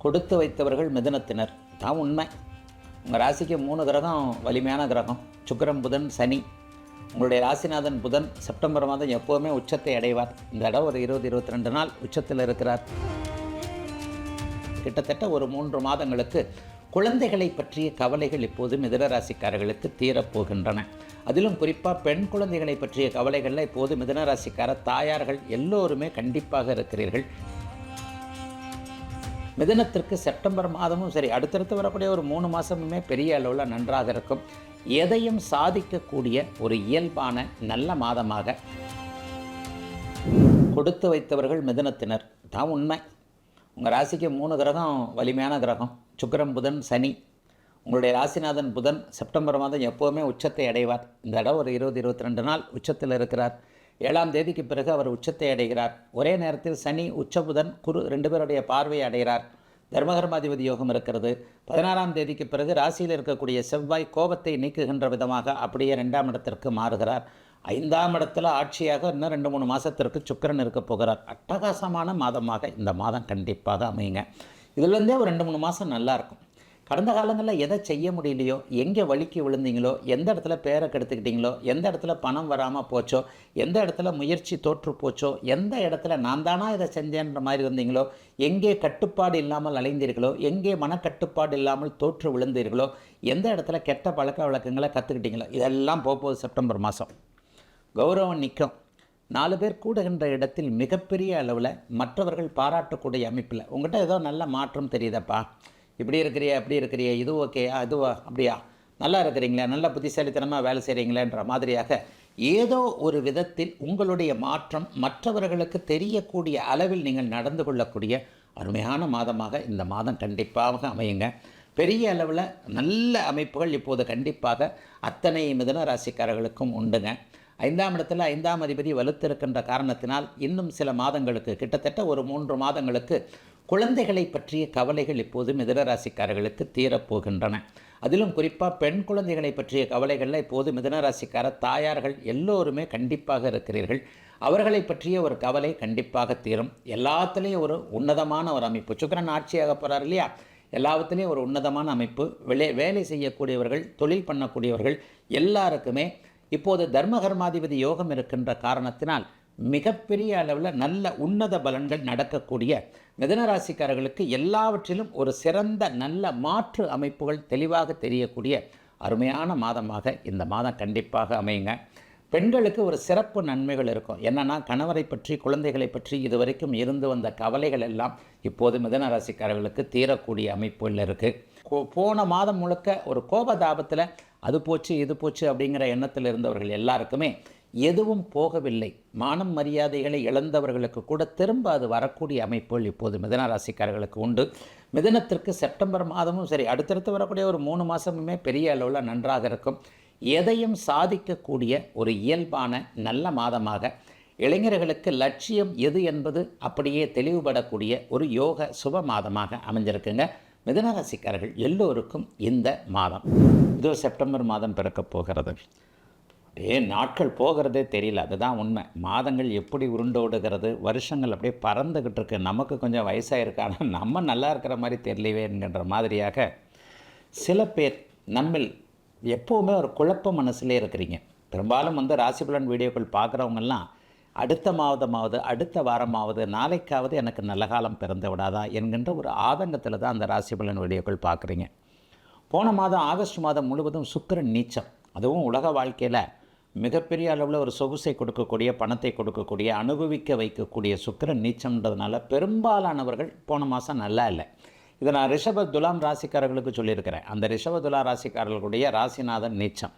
கொடுத்து வைத்தவர்கள் மிதுனத்தினர் தான் உண்மை. உங்கள் ராசிக்கு 3 கிரகம் வலிமையான கிரகம். சுக்கிரன், புதன், சனி. உங்களுடைய ராசிநாதன் புதன் செப்டம்பர் மாதம் எப்போவுமே உச்சத்தை அடைவார். இந்த இடம் ஒரு 20-22 நாள் உச்சத்தில் இருக்கிறார். கிட்டத்தட்ட ஒரு 3 மாதங்களுக்கு குழந்தைகளை பற்றிய கவலைகள் இப்போது மிதுன ராசிக்காரர்களுக்கு தீரப்போகின்றன. அதிலும் குறிப்பாக பெண் குழந்தைகளை பற்றிய கவலைகளில் இப்போது மிதுன ராசிக்கார தாயார்கள் எல்லோருமே கண்டிப்பாக இருக்கிறீர்கள். மிதுனத்திற்கு செப்டம்பர் மாதமும் சரி, அடுத்தடுத்து வரக்கூடிய ஒரு 3 மாதமுமே பெரிய அளவில் நன்றாக இருக்கும். எதையும் சாதிக்கக்கூடிய ஒரு இயல்பான நல்ல மாதமாக கொடுத்து வைத்தவர்கள் மிதுனத்தினர் தான் உண்மை. உங்கள் ராசிக்கு 3 கிரகம் வலிமையான கிரகம். சுக்கிரன், புதன், சனி. உங்களுடைய ராசிநாதன் புதன் செப்டம்பர் மாதம் எப்போவுமே உச்சத்தை அடைவார். இந்த இடம் ஒரு 20-22 நாள் உச்சத்தில் இருக்கிறார். 7ஆம் தேதிக்கு பிறகு அவர் உச்சத்தை அடைகிறார். ஒரே நேரத்தில் சனி, உச்ச புதன், குரு 2 பேருடைய பார்வையை அடைகிறார். தர்மகர்மாதிபதி யோகம் இருக்கிறது. 16ஆம் தேதிக்கு பிறகு ராசியில் இருக்கக்கூடிய செவ்வாய் கோபத்தை நீக்குகின்ற விதமாக அப்படியே 2ஆம் இடத்திற்கு மாறுகிறார். 5ஆம் இடத்துல ஆட்சியாக இன்னும் 2-3 மாதத்திற்கு சுக்கிரன் இருக்க போகிறார். அட்டகாசமான மாதமாக இந்த மாதம் கண்டிப்பாக அமையுங்க. இதுலேருந்தே ஒரு 2-3 மாதம் நல்லாயிருக்கும். கடந்த காலங்களில் எதை செய்ய முடியலையோ, எங்கே வலிக்கு விழுந்தீங்களோ, எந்த இடத்துல பேரை கெடுத்துக்கிட்டீங்களோ, எந்த இடத்துல பணம் வராமல் போச்சோ, எந்த இடத்துல முயற்சி தோற்று போச்சோ, எந்த இடத்துல நான் தானா இதை செஞ்சேன்ற மாதிரி இருந்தீங்களோ, எங்கே கட்டுப்பாடு இல்லாமல் அலைந்தீர்களோ, எங்கே மனக்கட்டுப்பாடு இல்லாமல் தோற்று விழுந்தீர்களோ, எந்த இடத்துல கெட்ட பழக்க வழக்கங்களை கற்றுக்கிட்டீங்களோ, இதெல்லாம் போகுது. செப்டம்பர் மாதம் கௌரவம் நிற்கும். 4 பேர் கூடுகின்ற இடத்தில் மிகப்பெரிய அளவில் மற்றவர்கள் பாராட்டக்கூடிய அமைப்பில் உங்கள்கிட்ட ஏதோ நல்ல மாற்றம் தெரியுதப்பா, இப்படி இருக்கிறியா, அப்படி இருக்கிறியா, இது ஓகேயா, அதுவா, அப்படியா, நல்லா இருக்கிறீங்களா, நல்ல புத்திசாலித்தனமாக வேலை செய்கிறீங்களேன்ற மாதிரியாக ஏதோ ஒரு விதத்தில் உங்களுடைய மாற்றம் மற்றவர்களுக்கு தெரியக்கூடிய அளவில் நீங்கள் நடந்து கொள்ளக்கூடிய அருமையான மாதமாக இந்த மாதம் கண்டிப்பாக அமையுங்க. பெரிய அளவில் நல்ல அமைப்புகள் இப்போது கண்டிப்பாக அத்தனை மிதுன ராசிக்காரர்களுக்கும் உண்டுங்க. 5ஆம் இடத்துல 5ஆம் அதிபதி வலுத்திருக்கின்ற காரணத்தினால் இன்னும் சில மாதங்களுக்கு, கிட்டத்தட்ட ஒரு 3 மாதங்களுக்கு குழந்தைகளை பற்றிய கவலைகள் இப்போது மிதுன ராசிக்காரர்களுக்கு தீரப்போகின்றன. அதிலும் குறிப்பாக பெண் குழந்தைகளை பற்றிய கவலைகளில் இப்போது மிதுன ராசிக்கார தாயார்கள் எல்லோருமே கண்டிப்பாக இருக்கிறீர்கள். அவர்களை பற்றிய ஒரு கவலை கண்டிப்பாக தீரும். எல்லாத்துலேயும் ஒரு உன்னதமான ஒரு அமைப்பு. சுக்கிரன் ஆட்சியாக போகிறார் இல்லையா, எல்லாத்துலேயும் ஒரு உன்னதமான அமைப்பு. வேலை செய்யக்கூடியவர்கள், தொழில் பண்ணக்கூடியவர்கள் எல்லாருக்குமே இப்போது தர்மகர்மாதிபதி யோகம் இருக்கின்ற காரணத்தினால் மிகப்பெரிய அளவில் நல்ல உன்னத பலன்கள் நடக்கக்கூடிய மிதுன ராசிக்காரர்களுக்கு எல்லாவற்றிலும் ஒரு சிறந்த நல்ல மாற்று அமைப்புகள் தெளிவாக தெரியக்கூடிய அருமையான மாதமாக இந்த மாதம் கண்டிப்பாக அமையுங்க. பெண்களுக்கு ஒரு சிறப்பு நன்மைகள் இருக்கும். என்னென்னா, கணவரை பற்றி, குழந்தைகளை பற்றி இதுவரைக்கும் இருந்து வந்த கவலைகள் எல்லாம் இப்போது மிதுன ராசிக்காரர்களுக்கு தீரக்கூடிய அமைப்புகள் இருக்குது. போன மாதம் முழுக்க ஒரு கோபதாபத்தில் அது போச்சு இது போச்சு அப்படிங்கிற எண்ணத்தில் இருந்தவர்கள் எல்லாருக்குமே எதுவும் போகவில்லை. மானம் மரியாதைகளை இழந்தவர்களுக்கு கூட திரும்ப அது வரக்கூடிய அமைப்புகள் இப்போது மிதுன ராசிக்காரர்களுக்கு உண்டு. மிதுனத்திற்கு செப்டம்பர் மாதமும் சரி, அடுத்தடுத்து வரக்கூடிய ஒரு 3 மாதமுமே பெரிய அளவில் நன்றாக இருக்கும். எதையும் சாதிக்கக்கூடிய ஒரு இயல்பான நல்ல மாதமாக, இளைஞர்களுக்கு லட்சியம் எது என்பது அப்படியே தெளிவுபடக்கூடிய ஒரு யோக சுப மாதமாக அமைஞ்சிருக்குங்க. மிதுன ராசிக்காரர்கள் எல்லோருக்கும் இந்த மாதம், இதோ செப்டம்பர் மாதம் பிறக்கப் போகிறது. நாட்கள் போகிறதே தெரியல, அதுதான் உண்மை. மாதங்கள் எப்படி உருண்டோடுகிறது, வருஷங்கள் அப்படியே பறந்துக்கிட்டு இருக்கு. நமக்கு கொஞ்சம் வயசாக இருக்கு, ஆனால் நம்ம நல்லா இருக்கிற மாதிரி தெரியலவேங்கிற மாதிரியாக சில பேர் நம்மில் எப்போவுமே ஒரு குழப்ப மனசுலே இருக்கிறீங்க. பெரும்பாலும் ராசிபலன் வீடியோக்கள் பார்க்குறவங்கெல்லாம் அடுத்த மாதமாவது, அடுத்த வாரமாவது, நாளைக்காவது எனக்கு நல்ல காலம் பிறந்து விடாதா என்கின்ற ஒரு ஆதங்கத்தில் தான் அந்த ராசிபலன் வீடியோக்கள் பார்க்குறீங்க. போன மாதம் ஆகஸ்ட் மாதம் முழுவதும் சுக்கிரன் நீச்சம். அதுவும் உலக வாழ்க்கையில் மிகப்பெரிய அளவில் ஒரு சொகுசை கொடுக்கக்கூடிய, பணத்தை கொடுக்கக்கூடிய, அனுபவிக்க வைக்கக்கூடிய சுக்கிரன் நீச்சம்ன்றதுனால பெரும்பாலானவர்கள் போன மாதம் நல்லா இல்லை. இதை நான் ரிஷப துலாம் ராசிக்காரர்களுக்கு சொல்லியிருக்கிறேன். அந்த ரிஷப துலா ராசிக்காரர்களுடைய ராசிநாதன் நீச்சம்.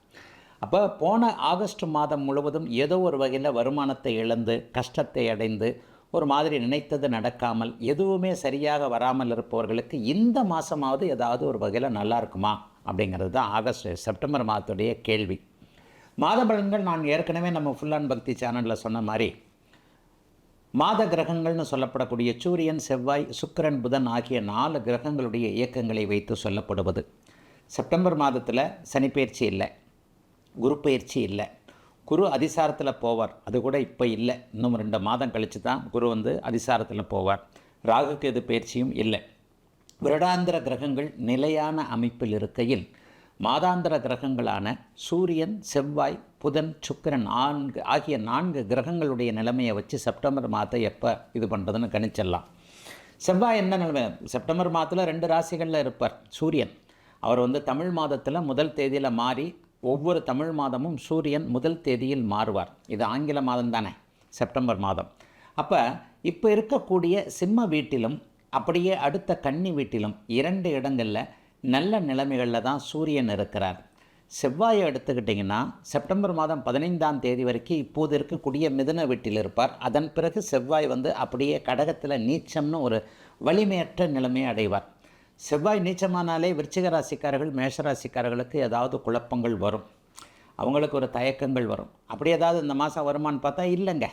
அப்போ போன ஆகஸ்ட் மாதம் முழுவதும் ஏதோ ஒரு வகையில் வருமானத்தை இழந்து, கஷ்டத்தை அடைந்து, ஒரு மாதிரி நினைத்தது நடக்காமல், எதுவுமே சரியாக வராமல் இருப்பவர்களுக்கு இந்த மாதமாவது ஏதாவது ஒரு வகையில் நல்லா இருக்குமா அப்படிங்கிறது தான் செப்டம்பர் மாதத்துடைய கேள்வி. மாத பலன்கள் நான் ஏற்கனவே நம்ம ஃபுல் அண்ட் பக்தி சேனலில் சொன்ன மாதிரி மாத கிரகங்கள்னு சொல்லப்படக்கூடிய சூரியன், செவ்வாய், சுக்கிரன், புதன் ஆகிய 4 கிரகங்களுடைய இயக்கங்களை வைத்து சொல்லப்படுவது. செப்டம்பர் மாதத்தில் சனி பயிற்சி இல்லை, குரு பயிற்சி இல்லை, குரு அதிசாரத்தில் போவார். அது கூட இப்போ இல்லை, இன்னும் 2 மாதம் கழித்து தான் குரு அதிசாரத்தில் போவார். ராகு கேது பயிற்சியும் இல்லை. வருடாந்திர கிரகங்கள் நிலையான அமைப்பில் இருக்கையில் மாதாந்திர கிரகங்களான சூரியன், செவ்வாய், புதன், சுக்கிரன் ஆகிய 4 கிரகங்களுடைய நிலைமையை வச்சு செப்டம்பர் மாதத்தை எப்போ இது பண்ணுறதுன்னு கணிச்சிடலாம். செவ்வாய் என்ன நிலைமை? செப்டம்பர் மாதத்தில் 2 ராசிகளில் இருப்பார். சூரியன் அவர் தமிழ் மாதத்தில் முதல் தேதியில் மாறி ஒவ்வொரு தமிழ் மாதமும் சூரியன் முதல் தேதியில் மாறுவார். இது ஆங்கில மாதம் தானே, செப்டம்பர் மாதம். அப்போ இப்போ இருக்கக்கூடிய சிம்ம வீட்டிலும் அப்படியே அடுத்த கன்னி வீட்டிலும் 2 இடங்களில் நல்ல நிலைமைகளில் தான் சூரியன் இருக்கிறார். செவ்வாயை எடுத்துக்கிட்டிங்கன்னா செப்டம்பர் மாதம் 15ஆம் தேதி வரைக்கும் இப்போது இருக்கக்கூடிய மிதுன வீட்டில் இருப்பார். அதன் பிறகு செவ்வாய் அப்படியே கடகத்தில் நீச்சம்னு ஒரு வலிமையற்ற நிலைமையை அடைவார். செவ்வாய் நீச்சமானாலே விருச்சிக ராசிக்காரர்கள், மேஷராசிக்காரர்களுக்கு ஏதாவது குழப்பங்கள் வரும், அவங்களுக்கு ஒரு தயக்கங்கள் வரும். அப்படி ஏதாவது இந்த மாதம் வருமானு பார்த்தா இல்லைங்க.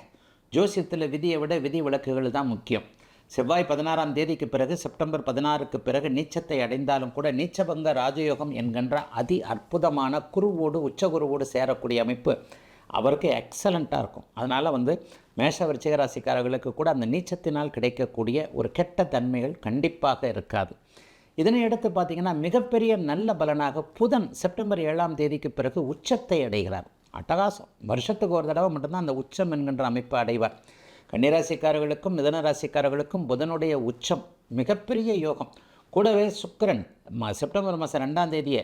ஜோசியத்தில் விதியை விட விதி விலக்குகள் தான் முக்கியம். செவ்வாய் 16ஆம் தேதிக்கு பிறகு செப்டம்பர் 16க்கு பிறகு நீச்சத்தை அடைந்தாலும் கூட நீச்சபங்க ராஜயோகம் என்கின்ற அதி அற்புதமான குருவோடு உச்சகுருவோடு சேரக்கூடிய அமைப்பு அவருக்கு எக்ஸலண்ட்டாக இருக்கும். அதனால் மேஷ விருச்சிக ராசிக்காரர்களுக்கு கூட அந்த நீச்சத்தினால் கிடைக்கக்கூடிய ஒரு கெட்ட தன்மைகள் கண்டிப்பாக இருக்காது. இதனை எடுத்து பார்த்திங்கன்னா மிகப்பெரிய நல்ல பலனாக புதன் செப்டம்பர் 7ஆம் தேதிக்கு பிறகு உச்சத்தை அடைகிறார். அட்டகாசம். வருஷத்துக்கு ஒரு தடவை மட்டும்தான் அந்த உச்சம் என்கின்ற அமைப்பை அடைவார். கன்னிராசிக்காரர்களுக்கும் மிதுன ராசிக்காரர்களுக்கும் புதனுடைய உச்சம் மிகப்பெரிய யோகம். கூடவே சுக்கிரன் செப்டம்பர் மாதம் 2ஆம் தேதியே,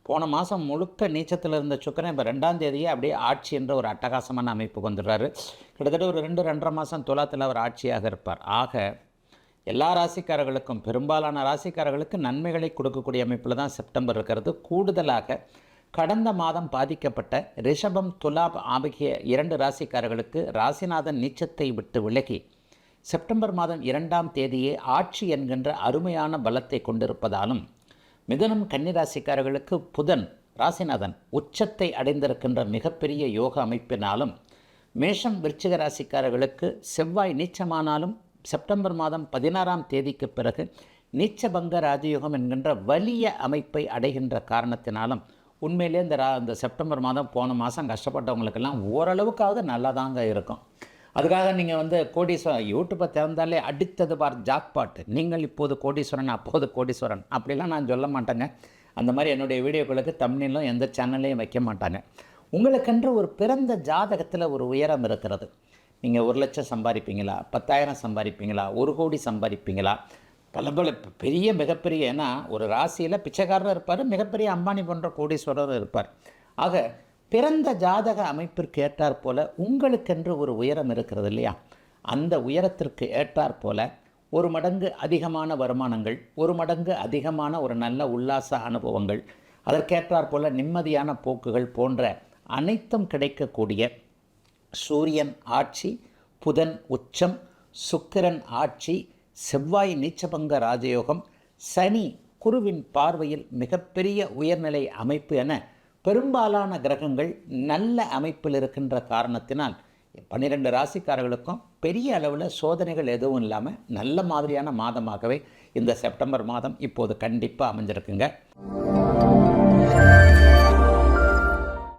போன மாதம் முழுக்க நீச்சத்தில் இருந்த சுக்கிரன் இப்போ 2ஆம் தேதியே அப்படியே ஆட்சி என்ற ஒரு அட்டகாசமான அமைப்புக்கு வந்துடுறாரு. கிட்டத்தட்ட ஒரு 2-2.5 மாதம் துலாத்தில் அவர் ஆட்சியாக இருப்பார். ஆக எல்லா ராசிக்காரர்களுக்கும், பெரும்பாலான ராசிக்காரர்களுக்கு நன்மைகளை கொடுக்கக்கூடிய அமைப்பில் தான் செப்டம்பர் இருக்கிறது. கூடுதலாக கடந்த மாதம் பாதிக்கப்பட்ட ரிஷபம், துலாம் ஆகிய 2 ராசிக்காரர்களுக்கு ராசிநாதன் நீச்சத்தை விட்டு விலகி செப்டம்பர் மாதம் 2ஆம் தேதியே ஆட்சி என்கின்ற அருமையான பலத்தை கொண்டிருப்பதாலும், மிதுனம் கன்னிராசிக்காரர்களுக்கு புதன் ராசிநாதன் உச்சத்தை அடைந்திருக்கின்ற மிகப்பெரிய யோக அமைப்பினாலும், மேஷம் விருச்சிக ராசிக்காரர்களுக்கு செவ்வாய் நீச்சமானாலும் செப்டம்பர் மாதம் 16ஆம் தேதிக்கு பிறகு நீச்சபங்க ராஜயோகம் என்கின்ற வலிய அமைப்பை அடைகின்ற காரணத்தினாலும் உண்மையிலே இந்த செப்டம்பர் மாதம் போன மாதம் கஷ்டப்பட்டவங்களுக்கெல்லாம் ஓரளவுக்காவது நல்லா தாங்க இருக்கும். அதுக்காக நீங்கள் கோடீஸ்வரன் யூடியூப்பை திறந்தாலே அடித்தது பார் ஜாக்பாட்டு, நீங்கள் இப்போது கோடீஸ்வரன் அப்போது கோடீஸ்வரன் அப்படிலாம் நான் சொல்ல மாட்டேங்க. அந்த மாதிரி என்னுடைய வீடியோக்களுக்கு தம்ப்நெயிலும் எந்த சேனல்லையும் வைக்க மாட்டாங்க. உங்களுக்கென்று ஒரு பிறந்த ஜாதகத்தில் ஒரு உயரம் இருக்கிறது. நீங்கள் 1 லட்சம் சம்பாதிப்பீங்களா, 10,000 சம்பாதிப்பீங்களா, 1 கோடி சம்பாதிப்பீங்களா, பல பெரிய மிகப்பெரிய, ஏன்னா ஒரு ராசியில் பிச்சைக்காரர் இருப்பார், மிகப்பெரிய அம்பானி போன்ற கோடீஸ்வரர் இருப்பார். ஆக பிறந்த ஜாதக அமைப்பிற்கு ஏற்றாற் போல உங்களுக்கென்று ஒரு உயரம் இருக்கிறது இல்லையா? அந்த உயரத்திற்கு ஏற்றாற் போல 1 மடங்கு அதிகமான வருமானங்கள், 1 மடங்கு அதிகமான ஒரு நல்ல உல்லாச அனுபவங்கள், அதற்கேற்றாற் போல நிம்மதியான போக்குகள் போன்ற அனைத்தும் கிடைக்கக்கூடிய சூரியன் ஆட்சி, புதன் உச்சம், சுக்கிரன் ஆட்சி, செவ்வாய் நீச்சபங்க ராஜயோகம், சனி குருவின் பார்வையில் மிகப்பெரிய உயர்நிலை அமைப்பு என பெரும்பாலான கிரகங்கள் நல்ல அமைப்பில் இருக்கின்ற காரணத்தினால் 12 ராசிக்காரர்களுக்கும் பெரிய அளவில் சோதனைகள் எதுவும் இல்லாமல் நல்ல மாதிரியான மாதமாகவே இந்த செப்டம்பர் மாதம் இப்போது கண்டிப்பாக அமைஞ்சிருக்குங்க.